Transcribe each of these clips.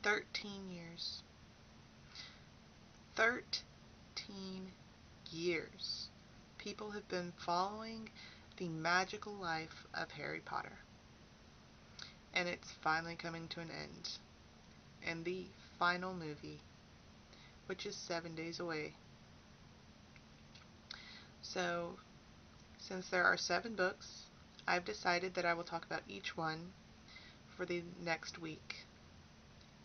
13 years. 13 years. People have been following the magical life of Harry Potter. And it's finally coming to an end. And the final movie, which is 7 days away. So, since there are 7 books, I've decided that I will talk about each one for the next week,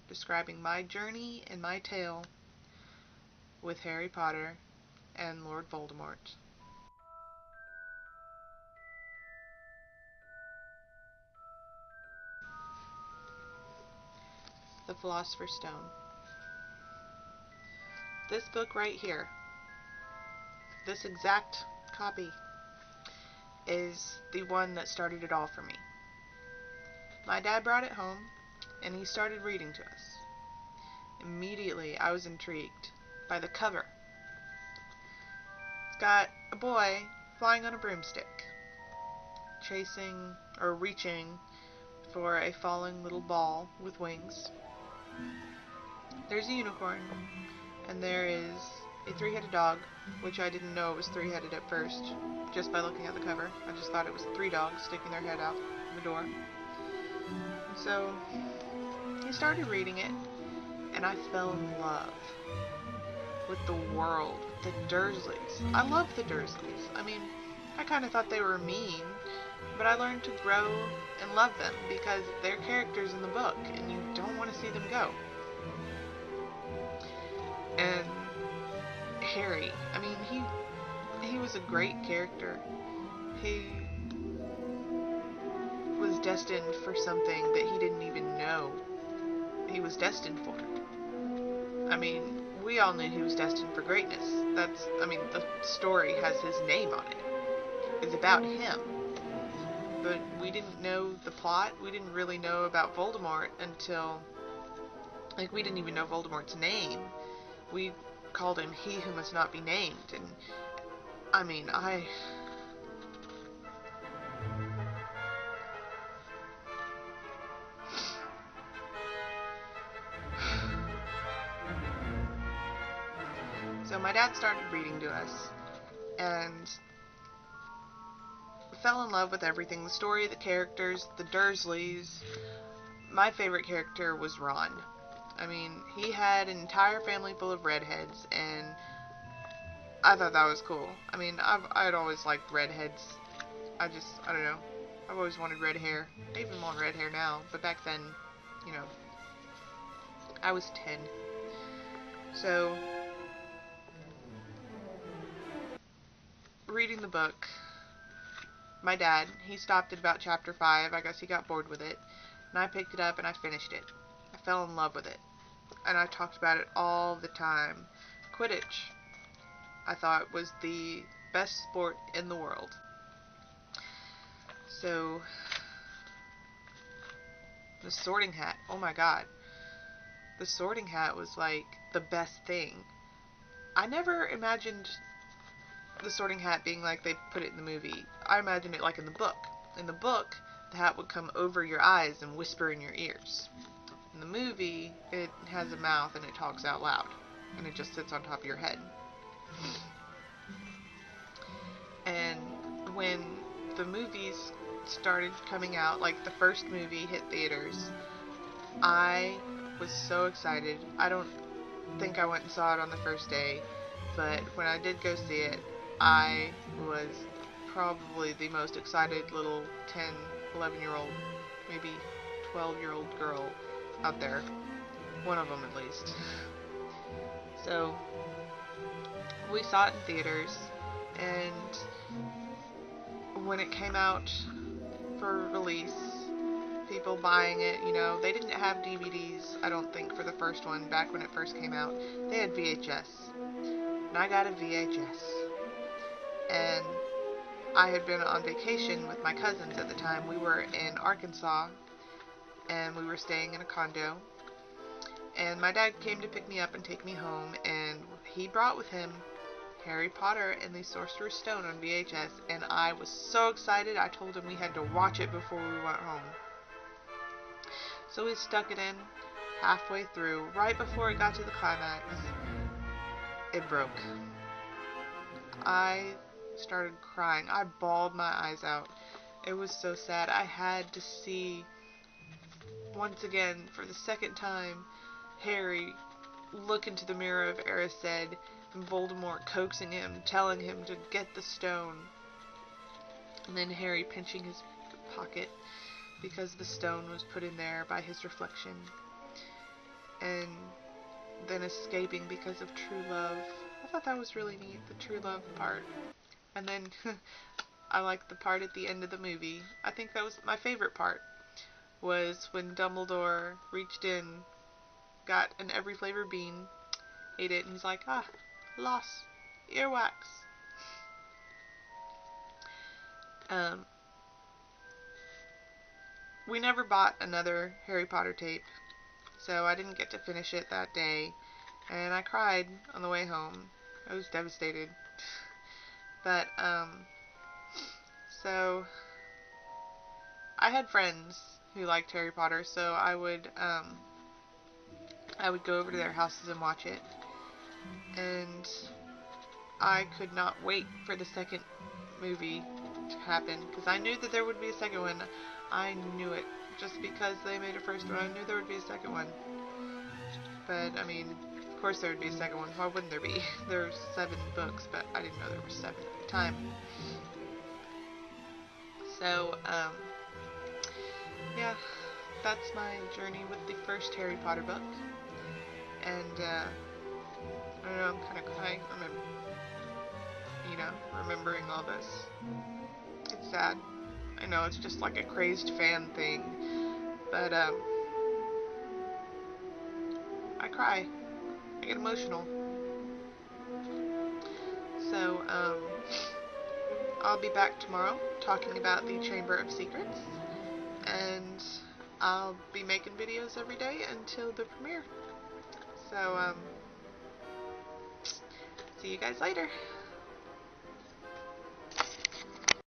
describing my journey and my tale with Harry Potter and Lord Voldemort. The Philosopher's Stone. This book right here, this exact copy, is the one that started it all for me. My dad brought it home, and he started reading to us. Immediately, I was intrigued by the cover. It's got a boy flying on a broomstick, chasing or reaching for a falling little ball with wings. There's a unicorn, and there is a 3-headed dog, which I didn't know it was 3-headed at first, just by looking at the cover. I just thought it was 3 dogs sticking their head out the door. So, he started reading it, and I fell in love with the world, with the Dursleys. I love the Dursleys. I mean, I kind of thought they were mean, but I learned to grow and love them because they're characters in the book, and you don't want to see them go. And Harry, I mean, he was a great character. He was destined for something that he didn't even know he was destined for. I mean, we all knew he was destined for greatness. The story has his name on it. It's about him. But we didn't know the plot. We didn't really know about Voldemort until, we didn't even know Voldemort's name. We called him He Who Must Not Be Named. And, So my dad started reading to us, and fell in love with everything. The story, the characters, the Dursleys. My favorite character was Ron. I mean, he had an entire family full of redheads, and I thought that was cool. I mean, I'd always liked redheads. I don't know. I've always wanted red hair. I even want red hair now, but back then, I was 10. So, reading the book, my dad, he stopped at about chapter 5. I guess he got bored with it. And I picked it up and I finished it. I fell in love with it. And I talked about it all the time. Quidditch, I thought, was the best sport in the world. So, the Sorting Hat, oh my god. The Sorting Hat was like the best thing. I never imagined the Sorting Hat being like they put it in the movie. I imagined it like in the book. In the book, the hat would come over your eyes and whisper in your ears. In the movie, it has a mouth and it talks out loud. And it just sits on top of your head. And when the movies started coming out, like the first movie hit theaters, I was so excited. I don't think I went and saw it on the first day, but when I did go see it, I was probably the most excited little 10, 11-year-old, maybe 12-year-old girl out there. One of them at least. So, we saw it in theaters, and when it came out for release, people buying it, they didn't have DVDs, I don't think, for the first one, back when it first came out. They had VHS. And I got a VHS. And I had been on vacation with my cousins at the time. We were in Arkansas, and we were staying in a condo. And my dad came to pick me up and take me home, and he brought with him Harry Potter and the Sorcerer's Stone on VHS, and I was so excited. I told him we had to watch it before we went home. So we stuck it in, halfway through, right before it got to the climax, it broke. I started crying. I bawled my eyes out. It was so sad. I had to see, once again, for the second time, Harry look into the mirror of Erised, and Voldemort coaxing him, telling him to get the stone. And then Harry pinching his pocket because the stone was put in there by his reflection. And then escaping because of true love. I thought that was really neat, the true love part. And then I liked the part at the end of the movie. I think that was my favorite part, was when Dumbledore reached in, got an every flavor bean, ate it, and he's like, ah, lost earwax. We never bought another Harry Potter tape, so I didn't get to finish it that day, and I cried on the way home. I was devastated. But, so, I had friends who liked Harry Potter, so I would go over to their houses and watch it, and I could not wait for the second movie to happen, because I knew that there would be a second one. I knew it. Just because they made a first one, I knew there would be a second one. But, I mean, of course there would be a second one. Why wouldn't there be? There are 7 books, but I didn't know there were 7 at the time. So, yeah, that's my journey with the first Harry Potter book. And, I don't know, I'm kind of crying. Remembering all this. It's sad. I know it's just like a crazed fan thing, but I cry. I get emotional. So I'll be back tomorrow talking about the Chamber of Secrets, and I'll be making videos every day until the premiere. So see you guys later.